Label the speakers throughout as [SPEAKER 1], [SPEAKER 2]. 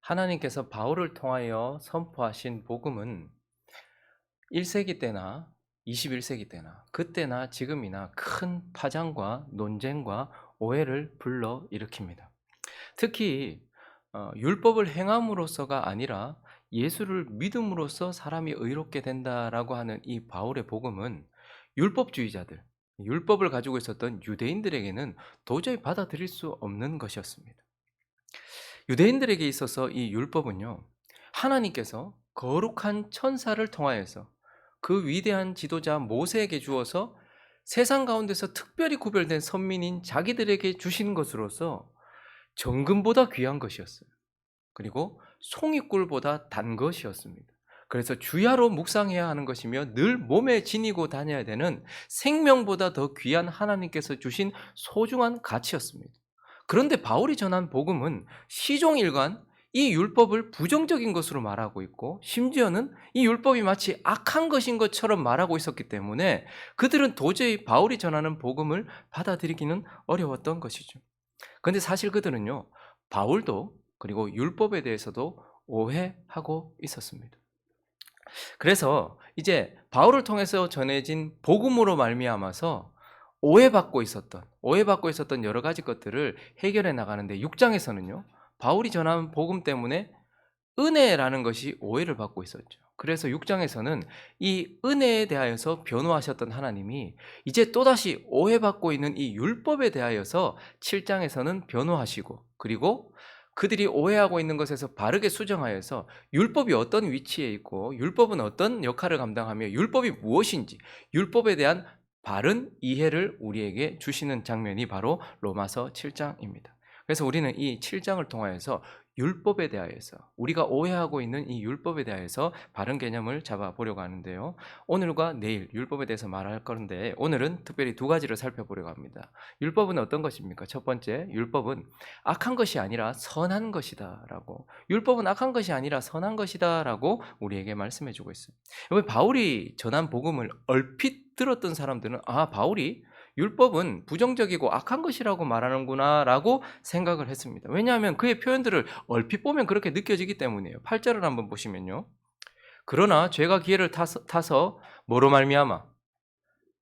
[SPEAKER 1] 하나님께서 바울을 통하여 선포하신 복음은 1세기 때나 21세기 때나 그때나 지금이나 큰 파장과 논쟁과 오해를 불러 일으킵니다. 특히 율법을 행함으로써가 아니라 예수를 믿음으로써 사람이 의롭게 된다라고 하는 이 바울의 복음은 율법주의자들, 율법을 가지고 있었던 유대인들에게는 도저히 받아들일 수 없는 것이었습니다. 유대인들에게 있어서 이 율법은요, 하나님께서 거룩한 천사를 통하여서 그 위대한 지도자 모세에게 주어서 세상 가운데서 특별히 구별된 선민인 자기들에게 주신 것으로서 정금보다 귀한 것이었어요. 그리고 송이꿀보다 단 것이었습니다. 그래서 주야로 묵상해야 하는 것이며 늘 몸에 지니고 다녀야 되는 생명보다 더 귀한 하나님께서 주신 소중한 가치였습니다. 그런데 바울이 전한 복음은 시종일관 이 율법을 부정적인 것으로 말하고 있고, 심지어는 이 율법이 마치 악한 것인 것처럼 말하고 있었기 때문에 그들은 도저히 바울이 전하는 복음을 받아들이기는 어려웠던 것이죠. 그런데 사실 그들은요, 바울도 그리고 율법에 대해서도 오해하고 있었습니다. 그래서 이제 바울을 통해서 전해진 복음으로 말미암아서 오해받고 있었던 여러 가지 것들을 해결해 나가는데, 6장에서는요, 바울이 전한 복음 때문에 은혜라는 것이 오해를 받고 있었죠. 그래서 6장에서는 이 은혜에 대하여서 변호하셨던 하나님이 이제 또다시 오해받고 있는 이 율법에 대하여서 7장에서는 변호하시고, 그리고 그들이 오해하고 있는 것에서 바르게 수정하여서 율법이 어떤 위치에 있고 율법은 어떤 역할을 감당하며 율법이 무엇인지, 율법에 대한 바른 이해를 우리에게 주시는 장면이 바로 로마서 7장입니다. 그래서 우리는 이 7장을 통하여서 율법에 대하여서, 우리가 오해하고 있는 이 율법에 대하여서 바른 개념을 잡아보려고 하는데요, 오늘과 내일 율법에 대해서 말할 건데 오늘은 특별히 두 가지를 살펴보려고 합니다. 율법은 어떤 것입니까? 첫 번째, 율법은 악한 것이 아니라 선한 것이다 라고, 율법은 악한 것이 아니라 선한 것이다 라고 우리에게 말씀해 주고 있어요. 왜 바울이 전한 복음을 얼핏 들었던 사람들은 바울이 율법은 부정적이고 악한 것이라고 말하는구나 라고 생각을 했습니다. 왜냐하면 그의 표현들을 얼핏 보면 그렇게 느껴지기 때문이에요. 8절을 한번 보시면요, 그러나 죄가 기회를 타서 뭐로 말미암아?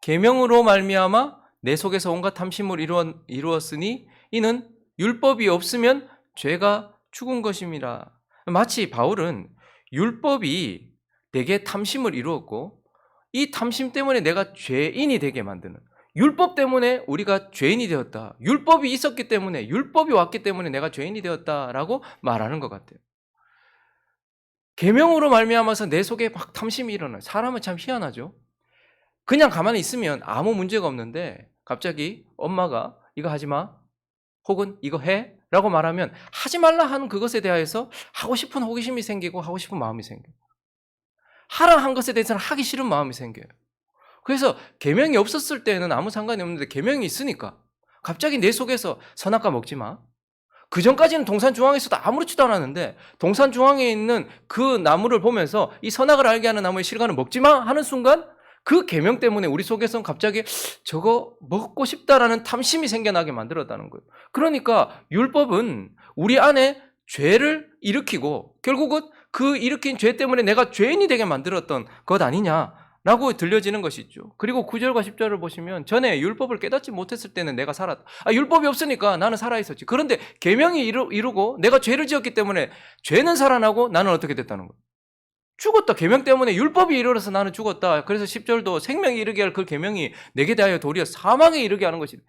[SPEAKER 1] 계명으로 말미암아 내 속에서 온갖 탐심을 이루었으니 이는 율법이 없으면 죄가 죽은 것임이라. 마치 바울은 율법이 내게 탐심을 이루었고, 이 탐심 때문에 내가 죄인이 되게 만드는, 율법 때문에 우리가 죄인이 되었다, 율법이 있었기 때문에, 율법이 왔기 때문에 내가 죄인이 되었다라고 말하는 것 같아요. 계명으로 말미암아서 내 속에 막 탐심이 일어나요. 사람은 참 희한하죠. 그냥 가만히 있으면 아무 문제가 없는데 갑자기 엄마가 이거 하지 마, 혹은 이거 해 라고 말하면 하지 말라 하는 그것에 대하여서 하고 싶은 호기심이 생기고 하고 싶은 마음이 생겨요. 하라 한 것에 대해서는 하기 싫은 마음이 생겨요. 그래서 계명이 없었을 때는 아무 상관이 없는데 계명이 있으니까 갑자기 내 속에서 선악과 먹지 마, 그 전까지는 동산 중앙에 있어도 아무렇지도 않았는데 동산 중앙에 있는 그 나무를 보면서 이 선악을 알게 하는 나무의 실과는 먹지 마 하는 순간, 그 계명 때문에 우리 속에서는 갑자기 저거 먹고 싶다라는 탐심이 생겨나게 만들었다는 거예요. 그러니까 율법은 우리 안에 죄를 일으키고 결국은 그 일으킨 죄 때문에 내가 죄인이 되게 만들었던 것 아니냐라고 들려지는 것이죠. 그리고 9절과 10절을 보시면, 전에 율법을 깨닫지 못했을 때는 내가 살았다. 율법이 없으니까 나는 살아있었지. 그런데 계명이 이루고 내가 죄를 지었기 때문에 죄는 살아나고 나는 어떻게 됐다는 거예요? 죽었다. 계명 때문에 율법이 이르러서 나는 죽었다. 그래서 10절도 생명이 이르게 할 그 계명이 내게 대하여 도리어 사망에 이르게 하는 것이다.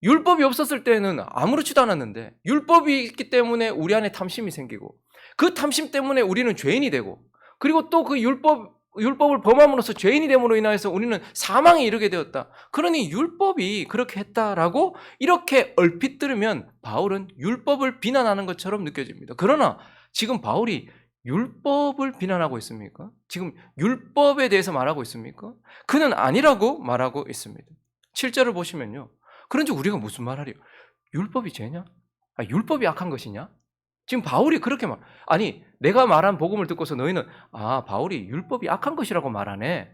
[SPEAKER 1] 율법이 없었을 때는 아무렇지도 않았는데 율법이 있기 때문에 우리 안에 탐심이 생기고, 그 탐심 때문에 우리는 죄인이 되고, 그리고 또 그 율법을 범함으로써 죄인이 됨으로 인하여서 우리는 사망에 이르게 되었다. 그러니 율법이 그렇게 했다라고 이렇게 얼핏 들으면 바울은 율법을 비난하는 것처럼 느껴집니다. 그러나 지금 바울이 율법을 비난하고 있습니까? 지금 율법에 대해서 말하고 있습니까? 그는 아니라고 말하고 있습니다. 7절을 보시면요, 그런지 우리가 무슨 말하리요? 율법이 죄냐? 율법이 악한 것이냐? 지금 바울이 그렇게 아니, 내가 말한 복음을 듣고서 너희는 바울이 율법이 악한 것이라고 말하네,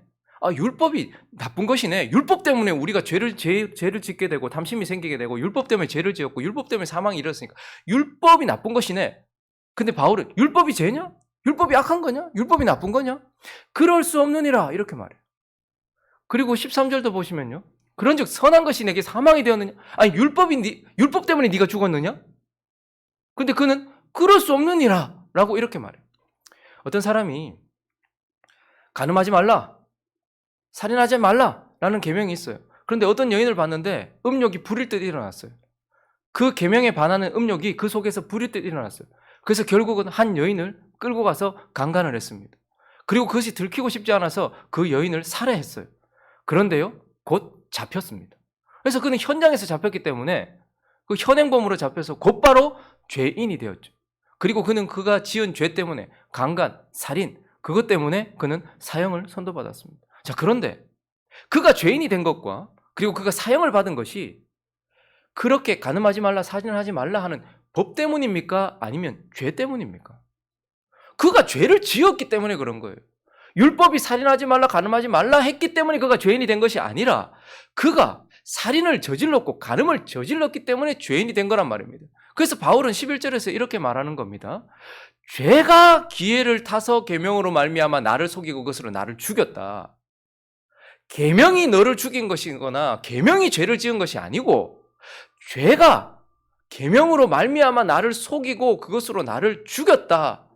[SPEAKER 1] 율법이 나쁜 것이네, 율법 때문에 우리가 죄를 짓게 되고 탐심이 생기게 되고, 율법 때문에 죄를 지었고 율법 때문에 사망이 일어났으니까 율법이 나쁜 것이네, 근데 바울은 율법이 죄냐? 율법이 악한 거냐? 율법이 나쁜 거냐? 그럴 수 없느니라 이렇게 말해요. 그리고 13절도 보시면요. 그런즉 선한 것이 내게 사망이 되었느냐? 아니 율법 때문에 네가 죽었느냐? 근데 그는 그럴 수 없느니라 라고 이렇게 말해요. 어떤 사람이 간음하지 말라, 살인하지 말라라는 계명이 있어요. 그런데 어떤 여인을 봤는데 음욕이 부릴 듯 일어났어요. 그 계명에 반하는 음욕이 그 속에서 부릴 듯 일어났어요. 그래서 결국은 한 여인을 끌고 가서 강간을 했습니다. 그리고 그것이 들키고 싶지 않아서 그 여인을 살해했어요. 그런데요, 곧 잡혔습니다. 그래서 그는 현장에서 잡혔기 때문에 그 현행범으로 잡혀서 곧바로 죄인이 되었죠. 그리고 그는 그가 지은 죄 때문에 강간, 살인, 그것 때문에 그는 사형을 선고받았습니다. 자, 그런데 그가 죄인이 된 것과 그리고 그가 사형을 받은 것이 그렇게 간음하지 말라, 살인을 하지 말라 하는 법 때문입니까? 아니면 죄 때문입니까? 그가 죄를 지었기 때문에 그런 거예요. 율법이 살인하지 말라, 간음하지 말라 했기 때문에 그가 죄인이 된 것이 아니라 그가 살인을 저질렀고 간음을 저질렀기 때문에 죄인이 된 거란 말입니다. 그래서 바울은 11절에서 이렇게 말하는 겁니다. 죄가 기회를 타서 계명으로 말미암아 나를 속이고 그것으로 나를 죽였다. 계명이 너를 죽인 것이거나 계명이 죄를 지은 것이 아니고 죄가 계명으로 말미암아 나를 속이고 그것으로 나를 죽였다.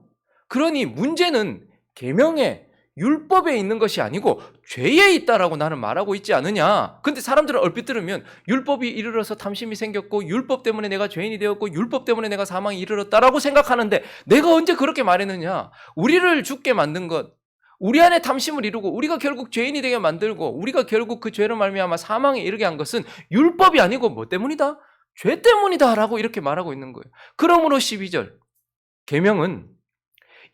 [SPEAKER 1] 그러니 문제는 계명에 율법에 있는 것이 아니고 죄에 있다라고 나는 말하고 있지 않느냐. 근데 사람들은 얼핏 들으면 율법이 이르러서 탐심이 생겼고 율법 때문에 내가 죄인이 되었고 율법 때문에 내가 사망에 이르렀다라고 생각하는데 내가 언제 그렇게 말했느냐. 우리를 죽게 만든 것, 우리 안에 탐심을 이루고 우리가 결국 죄인이 되게 만들고 우리가 결국 그 죄로 말미암아 사망에 이르게 한 것은 율법이 아니고 뭐 때문이다? 죄 때문이다라고 이렇게 말하고 있는 거예요. 그러므로 12절 계명은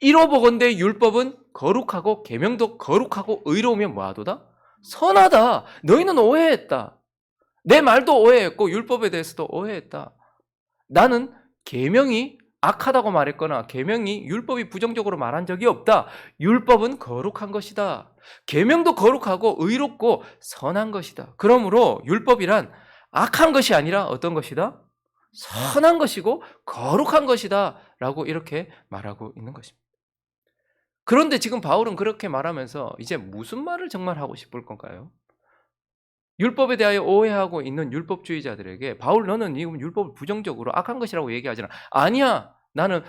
[SPEAKER 1] 이로 보건대 율법은 거룩하고 계명도 거룩하고 의로우면 뭐하도다? 선하다. 너희는 오해했다. 내 말도 오해했고 율법에 대해서도 오해했다. 나는 계명이 악하다고 말했거나 계명이 율법이 부정적으로 말한 적이 없다. 율법은 거룩한 것이다. 계명도 거룩하고 의롭고 선한 것이다. 그러므로 율법이란 악한 것이 아니라 어떤 것이다? 선한 것이고 거룩한 것이다 라고 이렇게 말하고 있는 것입니다. 그런데 지금 바울은 그렇게 말하면서 이제 무슨 말을 정말 하고 싶을 건가요? 율법에 대하여 오해하고 있는 율법주의자들에게 바울 너는 지금 율법을 부정적으로 악한 것이라고 얘기하잖아. 아니야. 나는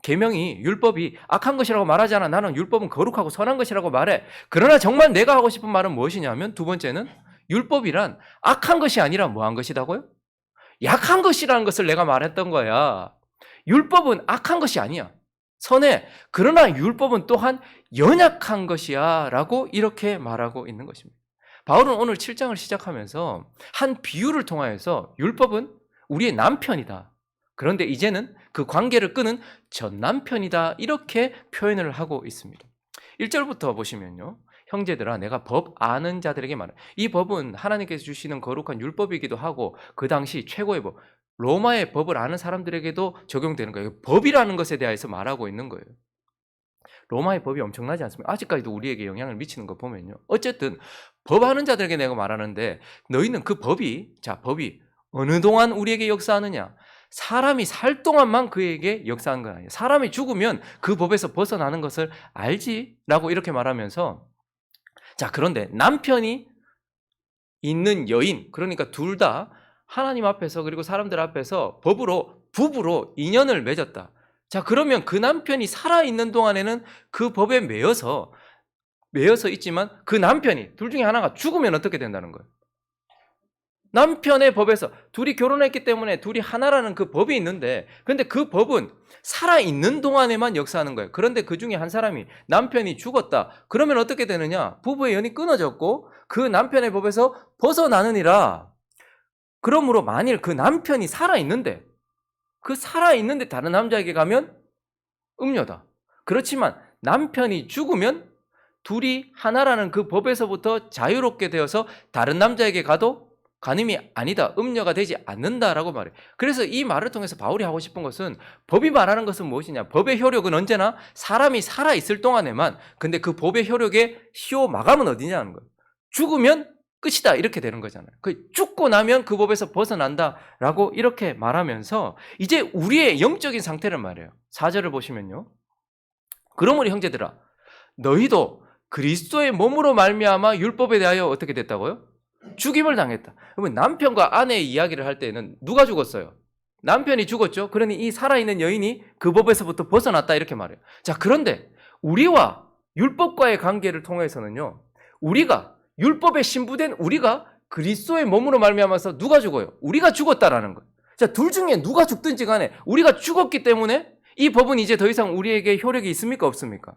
[SPEAKER 1] 계명이 율법이 악한 것이라고 말하지 않아. 나는 율법은 거룩하고 선한 것이라고 말해. 그러나 정말 내가 하고 싶은 말은 무엇이냐면 두 번째는 율법이란 악한 것이 아니라 뭐한 것이다고요? 약한 것이라는 것을 내가 말했던 거야. 율법은 악한 것이 아니야. 선해. 그러나 율법은 또한 연약한 것이야 라고 이렇게 말하고 있는 것입니다. 바울은 오늘 7장을 시작하면서 한 비유를 통하여서 율법은 우리의 남편이다. 그런데 이제는 그 관계를 끄는 전 남편이다. 이렇게 표현을 하고 있습니다. 1절부터 보시면요. 형제들아 내가 법 아는 자들에게 말해. 이 법은 하나님께서 주시는 거룩한 율법이기도 하고 그 당시 최고의 법, 로마의 법을 아는 사람들에게도 적용되는 거예요. 법이라는 것에 대해서 말하고 있는 거예요. 로마의 법이 엄청나지 않습니까? 아직까지도 우리에게 영향을 미치는 거 보면요. 어쨌든 법 아는 자들에게 내가 말하는데 너희는 그 법이 어느 동안 우리에게 역사하느냐? 사람이 살 동안만 그에게 역사한 건 아니에요. 사람이 죽으면 그 법에서 벗어나는 것을 알지라고 이렇게 말하면서 자, 그런데 남편이 있는 여인, 그러니까 둘 다 하나님 앞에서 그리고 사람들 앞에서 법으로 부부로 인연을 맺었다. 자, 그러면 그 남편이 살아있는 동안에는 그 법에 매여서 있지만 그 남편이 둘 중에 하나가 죽으면 어떻게 된다는 거예요? 남편의 법에서 둘이 결혼했기 때문에 둘이 하나라는 그 법이 있는데 근데 그 법은 살아있는 동안에만 역사하는 거예요. 그런데 그 중에 한 사람이 남편이 죽었다. 그러면 어떻게 되느냐? 부부의 연이 끊어졌고 그 남편의 법에서 벗어나느니라. 그러므로 만일 그 남편이 살아있는데 다른 남자에게 가면 음녀다. 그렇지만 남편이 죽으면 둘이 하나라는 그 법에서부터 자유롭게 되어서 다른 남자에게 가도 간음이 아니다. 음녀가 되지 않는다라고 말해요. 그래서 이 말을 통해서 바울이 하고 싶은 것은 법이 말하는 것은 무엇이냐? 법의 효력은 언제나 사람이 살아있을 동안에만 근데 그 법의 효력의 시효 마감은 어디냐는 거예요. 죽으면 끝이다 이렇게 되는 거잖아요. 죽고 나면 그 법에서 벗어난다라고 이렇게 말하면서 이제 우리의 영적인 상태를 말해요. 4절을 보시면요. 그러므로 형제들아 너희도 그리스도의 몸으로 말미암아 율법에 대하여 어떻게 됐다고요? 죽임을 당했다. 그러면 남편과 아내의 이야기를 할 때는 누가 죽었어요? 남편이 죽었죠. 그러니 이 살아있는 여인이 그 법에서부터 벗어났다 이렇게 말해요. 자, 그런데 우리와 율법과의 관계를 통해서는요. 우리가 율법에 신부된 우리가 그리스도의 몸으로 말미암아서 누가 죽어요? 우리가 죽었다라는 거예요. 자, 둘 중에 누가 죽든지 간에 우리가 죽었기 때문에 이 법은 이제 더 이상 우리에게 효력이 있습니까? 없습니까?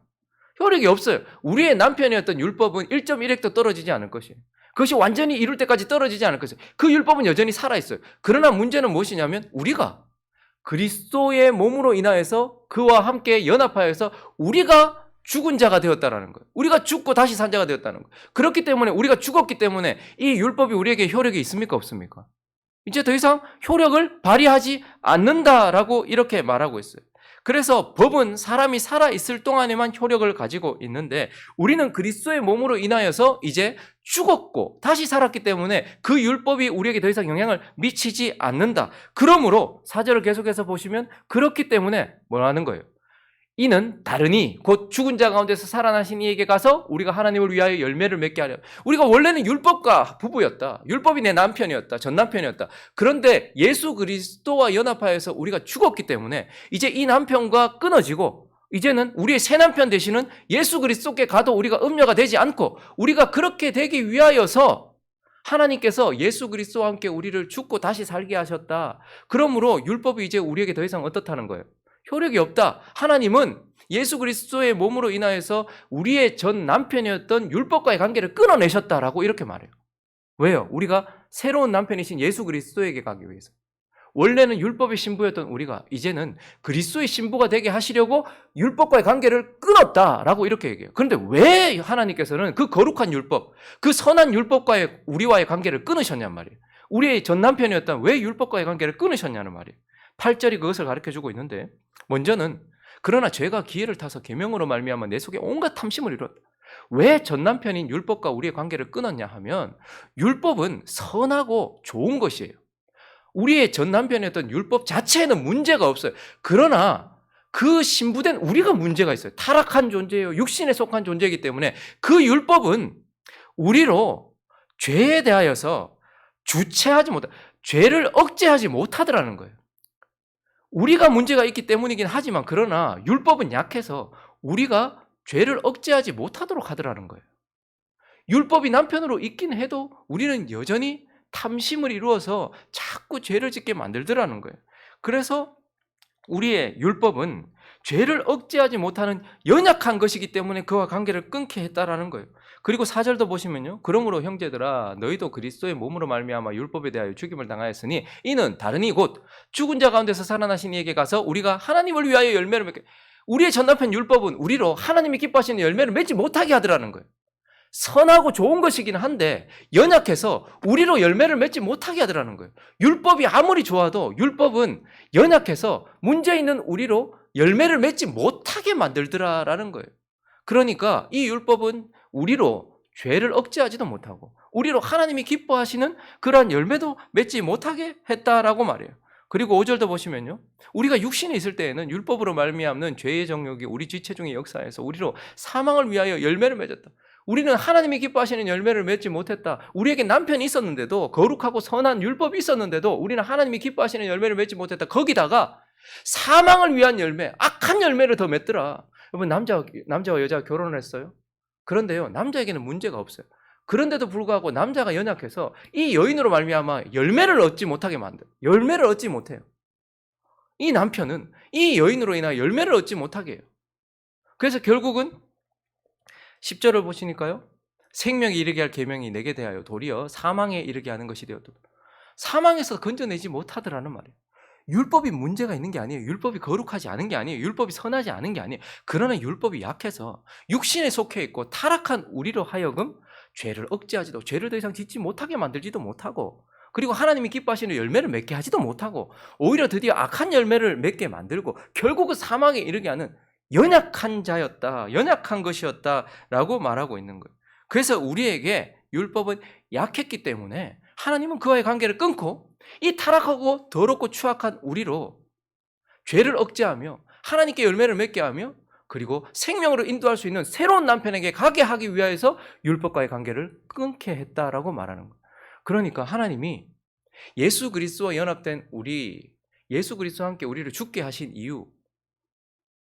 [SPEAKER 1] 효력이 없어요. 우리의 남편이었던 율법은 1.1획도 떨어지지 않을 것이에요. 그것이 완전히 이룰 때까지 떨어지지 않을 것이에요. 그 율법은 여전히 살아있어요. 그러나 문제는 무엇이냐면 우리가 그리스도의 몸으로 인하여서 그와 함께 연합하여서 우리가 죽은 자가 되었다는 거예요. 우리가 죽고 다시 산 자가 되었다는 거예요. 그렇기 때문에 우리가 죽었기 때문에 이 율법이 우리에게 효력이 있습니까? 없습니까? 이제 더 이상 효력을 발휘하지 않는다라고 이렇게 말하고 있어요. 그래서 법은 사람이 살아있을 동안에만 효력을 가지고 있는데 우리는 그리스도의 몸으로 인하여서 이제 죽었고 다시 살았기 때문에 그 율법이 우리에게 더 이상 영향을 미치지 않는다. 그러므로 4절을 계속해서 보시면 그렇기 때문에 뭐라는 거예요? 이는 다르니 곧 죽은 자 가운데서 살아나신 이에게 가서 우리가 하나님을 위하여 열매를 맺게 하려. 우리가 원래는 율법과 부부였다. 율법이 내 남편이었다. 전 남편이었다. 그런데 예수 그리스도와 연합하여서 우리가 죽었기 때문에 이제 이 남편과 끊어지고 이제는 우리의 새 남편 되시는 예수 그리스도께 가도 우리가 음녀가 되지 않고 우리가 그렇게 되기 위하여서 하나님께서 예수 그리스도와 함께 우리를 죽고 다시 살게 하셨다. 그러므로 율법이 이제 우리에게 더 이상 어떻다는 거예요? 효력이 없다. 하나님은 예수 그리스도의 몸으로 인하여서 우리의 전 남편이었던 율법과의 관계를 끊어내셨다라고 이렇게 말해요. 왜요? 우리가 새로운 남편이신 예수 그리스도에게 가기 위해서. 원래는 율법의 신부였던 우리가 이제는 그리스도의 신부가 되게 하시려고 율법과의 관계를 끊었다라고 이렇게 얘기해요. 그런데 왜 하나님께서는 그 거룩한 율법, 그 선한 율법과의 우리와의 관계를 끊으셨냔 말이에요. 우리의 전 남편이었던 왜 율법과의 관계를 끊으셨냐는 말이에요. 8절이 그것을 가르쳐주고 있는데 먼저는 그러나 죄가 기회를 타서 계명으로 말미암아 내 속에 온갖 탐심을 이뤘다. 왜 전 남편인 율법과 우리의 관계를 끊었냐 하면 율법은 선하고 좋은 것이에요. 우리의 전 남편이었던 율법 자체에는 문제가 없어요. 그러나 그 신부된 우리가 문제가 있어요. 타락한 존재예요. 육신에 속한 존재이기 때문에 그 율법은 우리로 죄에 대하여서 주체하지 못하, 죄를 억제하지 못하더라는 거예요. 우리가 문제가 있기 때문이긴 하지만 그러나 율법은 약해서 우리가 죄를 억제하지 못하도록 하더라는 거예요. 율법이 남편으로 있긴 해도 우리는 여전히 탐심을 이루어서 자꾸 죄를 짓게 만들더라는 거예요. 그래서 우리의 율법은 죄를 억제하지 못하는 연약한 것이기 때문에 그와 관계를 끊게 했다라는 거예요. 그리고 4절도 보시면요. 그러므로 형제들아 너희도 그리스도의 몸으로 말미암아 율법에 대하여 죽임을 당하였으니 이는 다르니 곧 죽은 자 가운데서 살아나신 이에게 가서 우리가 하나님을 위하여 열매를 맺게. 우리의 전 남편 율법은 우리로 하나님이 기뻐하시는 열매를 맺지 못하게 하더라는 거예요. 선하고 좋은 것이긴 한데 연약해서 우리로 열매를 맺지 못하게 하더라는 거예요. 율법이 아무리 좋아도 율법은 연약해서 문제 있는 우리로 열매를 맺지 못하게 만들더라라는 거예요. 그러니까 이 율법은 우리로 죄를 억제하지도 못하고 우리로 하나님이 기뻐하시는 그러한 열매도 맺지 못하게 했다라고 말해요. 그리고 5절도 보시면요. 우리가 육신에 있을 때에는 율법으로 말미암는 죄의 정욕이 우리 지체중의 역사에서 우리로 사망을 위하여 열매를 맺었다. 우리는 하나님이 기뻐하시는 열매를 맺지 못했다. 우리에게 남편이 있었는데도 거룩하고 선한 율법이 있었는데도 우리는 하나님이 기뻐하시는 열매를 맺지 못했다. 거기다가 사망을 위한 열매, 악한 열매를 더 맺더라. 여러분 남자와 여자가 결혼을 했어요. 그런데요. 남자에게는 문제가 없어요. 그런데도 불구하고 남자가 연약해서 이 여인으로 말미암아 열매를 얻지 못하게 만들어요. 열매를 얻지 못해요. 이 남편은 이 여인으로 인하여 열매를 얻지 못하게 해요. 그래서 결국은 10절을 보시니까요. 생명에 이르게 할 계명이 내게 대하여 도리어 사망에 이르게 하는 것이 되었다. 사망에서 건져내지 못하더라는 말이에요. 율법이 문제가 있는 게 아니에요. 율법이 거룩하지 않은 게 아니에요. 율법이 선하지 않은 게 아니에요. 그러나 율법이 약해서 육신에 속해 있고 타락한 우리로 하여금 죄를 억제하지도 죄를 더 이상 짓지 못하게 만들지도 못하고 그리고 하나님이 기뻐하시는 열매를 맺게 하지도 못하고 오히려 드디어 악한 열매를 맺게 만들고 결국은 사망에 이르게 하는 연약한 자였다. 연약한 것이었다라고 말하고 있는 거예요. 그래서 우리에게 율법은 약했기 때문에 하나님은 그와의 관계를 끊고 이 타락하고 더럽고 추악한 우리로 죄를 억제하며 하나님께 열매를 맺게 하며 그리고 생명으로 인도할 수 있는 새로운 남편에게 가게 하기 위하여서 율법과의 관계를 끊게 했다라고 말하는 거예요. 그러니까 하나님이 예수 그리스도와 연합된 예수 그리스도와 함께 우리를 죽게 하신 이유,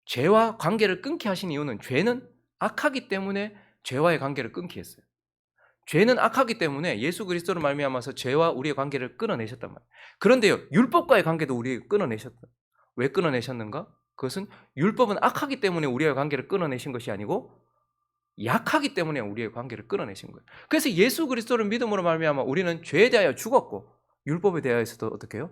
[SPEAKER 1] 죄와 관계를 끊게 하신 이유는 죄는 악하기 때문에 죄와의 관계를 끊게 했어요. 죄는 악하기 때문에 예수 그리스도로 말미암아서 죄와 우리의 관계를 끊어내셨단 말이에요. 그런데요, 율법과의 관계도 우리 끊어내셨다. 왜 끊어내셨는가? 그것은 율법은 악하기 때문에 우리의 관계를 끊어내신 것이 아니고 약하기 때문에 우리의 관계를 끊어내신 거예요. 그래서 예수 그리스도를 믿음으로 말미암아 우리는 죄에 대하여 죽었고 율법에 대하여서도 어떻게 해요?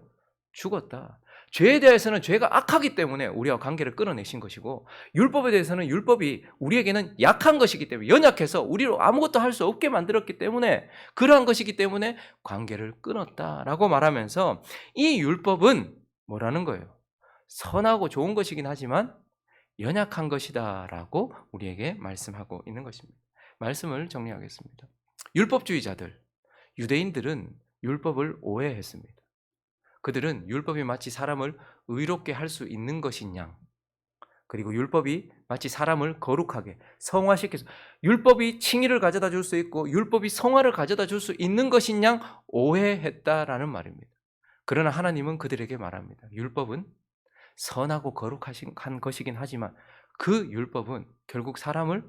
[SPEAKER 1] 죽었다. 죄에 대해서는 죄가 악하기 때문에 우리와 관계를 끊어내신 것이고 율법에 대해서는 율법이 우리에게는 약한 것이기 때문에 연약해서 우리로 아무것도 할 수 없게 만들었기 때문에 그러한 것이기 때문에 관계를 끊었다라고 말하면서 이 율법은 뭐라는 거예요? 선하고 좋은 것이긴 하지만 연약한 것이다라고 우리에게 말씀하고 있는 것입니다. 말씀을 정리하겠습니다. 율법주의자들, 유대인들은 율법을 오해했습니다. 그들은 율법이 마치 사람을 의롭게 할 수 있는 것인 양, 그리고 율법이 마치 사람을 거룩하게 성화시켜서 율법이 칭의를 가져다 줄 수 있고 율법이 성화를 가져다 줄 수 있는 것인 양 오해했다라는 말입니다. 그러나 하나님은 그들에게 말합니다. 율법은 선하고 거룩한 것이긴 하지만 그 율법은 결국 사람을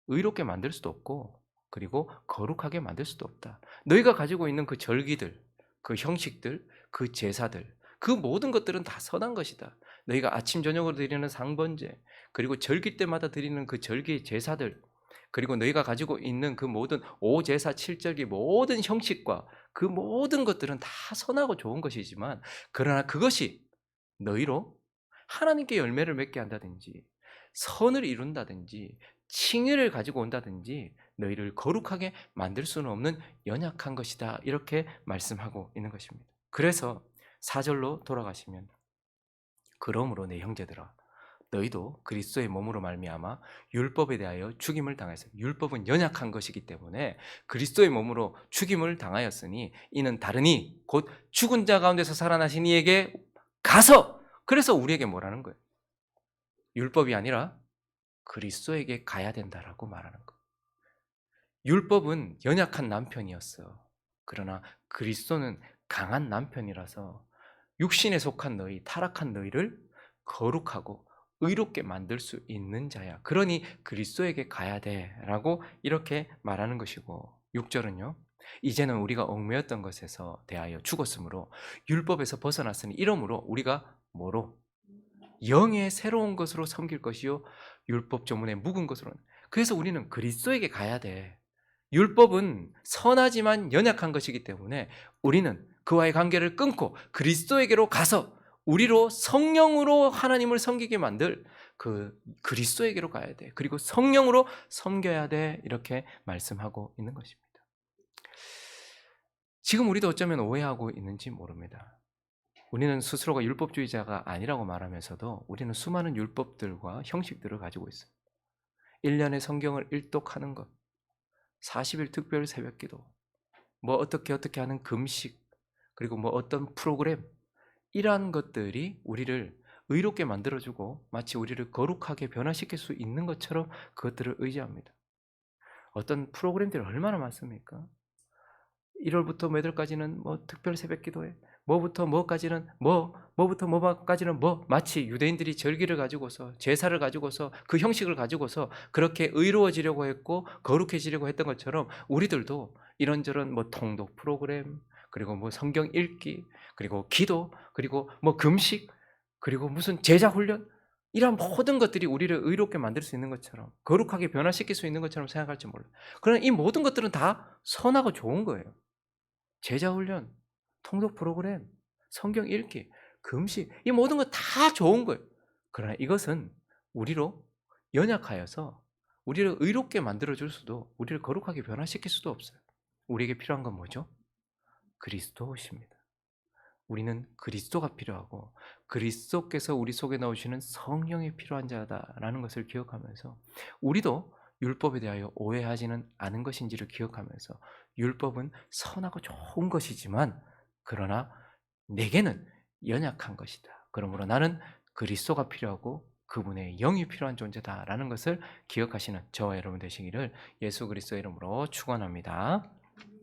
[SPEAKER 1] 의롭게 만들 수도 없고 그리고 거룩하게 만들 수도 없다. 너희가 가지고 있는 그 절기들, 그 형식들, 그 제사들, 그 모든 것들은 다 선한 것이다. 너희가 아침 저녁으로 드리는 상번제, 그리고 절기 때마다 드리는 그 절기 제사들, 그리고 너희가 가지고 있는 그 모든 오제사 칠절기 모든 형식과 그 모든 것들은 다 선하고 좋은 것이지만 그러나 그것이 너희로 하나님께 열매를 맺게 한다든지 선을 이룬다든지 칭의를 가지고 온다든지 너희를 거룩하게 만들 수는 없는 연약한 것이다. 이렇게 말씀하고 있는 것입니다. 그래서 4절로 돌아가시면 그러므로 내 형제들아 너희도 그리스도의 몸으로 말미암아 율법에 대하여 죽임을 당하였어요. 율법은 연약한 것이기 때문에 그리스도의 몸으로 죽임을 당하였으니 이는 다르니 곧 죽은 자 가운데서 살아나신 이에게 가서 그래서 우리에게 뭐라는 거예요? 율법이 아니라 그리스도에게 가야 된다라고 말하는 거예요. 율법은 연약한 남편이었어. 그러나 그리스도는 강한 남편이라서 육신에 속한 너희, 타락한 너희를 거룩하고 의롭게 만들 수 있는 자야. 그러니 그리스도에게 가야 돼라고 이렇게 말하는 것이고 6절은요. 이제는 우리가 얽매였던 것에서 대하여 죽었으므로 율법에서 벗어났으니 이러므로 우리가 뭐로? 영의 새로운 것으로 섬길 것이요 율법 조문의 묵은 것으로. 그래서 우리는 그리스도에게 가야 돼. 율법은 선하지만 연약한 것이기 때문에 우리는 그와의 관계를 끊고 그리스도에게로 가서 우리로 성령으로 하나님을 섬기게 만들 그 그리스도에게로 가야 돼. 그리고 성령으로 섬겨야 돼. 이렇게 말씀하고 있는 것입니다. 지금 우리도 어쩌면 오해하고 있는지 모릅니다. 우리는 스스로가 율법주의자가 아니라고 말하면서도 우리는 수많은 율법들과 형식들을 가지고 있어요. 1년에 성경을 일독하는 것, 40일 특별 새벽기도, 뭐 어떻게 하는 금식, 그리고 뭐 어떤 프로그램, 이러한 것들이 우리를 의롭게 만들어주고 마치 우리를 거룩하게 변화시킬 수 있는 것처럼 그것들을 의지합니다. 어떤 프로그램들이 얼마나 많습니까? 1월부터 몇 월까지는 뭐 특별 새벽기도회, 뭐부터 뭐까지는 뭐부터 뭐까지는 뭐, 마치 유대인들이 절기를 가지고서 제사를 가지고서 그 형식을 가지고서 그렇게 의로워지려고 했고 거룩해지려고 했던 것처럼 우리들도 이런저런 뭐 통독 프로그램, 그리고 뭐 성경 읽기, 그리고 기도, 그리고 뭐 금식, 그리고 무슨 제자 훈련, 이런 모든 것들이 우리를 의롭게 만들 수 있는 것처럼 거룩하게 변화시킬 수 있는 것처럼 생각할지 몰라요. 그러나 이 모든 것들은 다 선하고 좋은 거예요. 제자훈련, 통독 프로그램, 성경 읽기, 금식, 이 모든 거 다 좋은 거예요. 그러나 이것은 우리로 연약하여서 우리를 의롭게 만들어줄 수도, 우리를 거룩하게 변화시킬 수도 없어요. 우리에게 필요한 건 뭐죠? 그리스도십니다. 우리는 그리스도가 필요하고 그리스도께서 우리 속에 넣으시는 성령이 필요한 자다라는 것을 기억하면서 우리도 율법에 대하여 오해하지는 않은 것인지를 기억하면서 율법은 선하고 좋은 것이지만 그러나 내게는 연약한 것이다. 그러므로 나는 그리스도가 필요하고 그분의 영이 필요한 존재다라는 것을 기억하시는 저와 여러분 되시기를 예수 그리스도의 이름으로 축원합니다.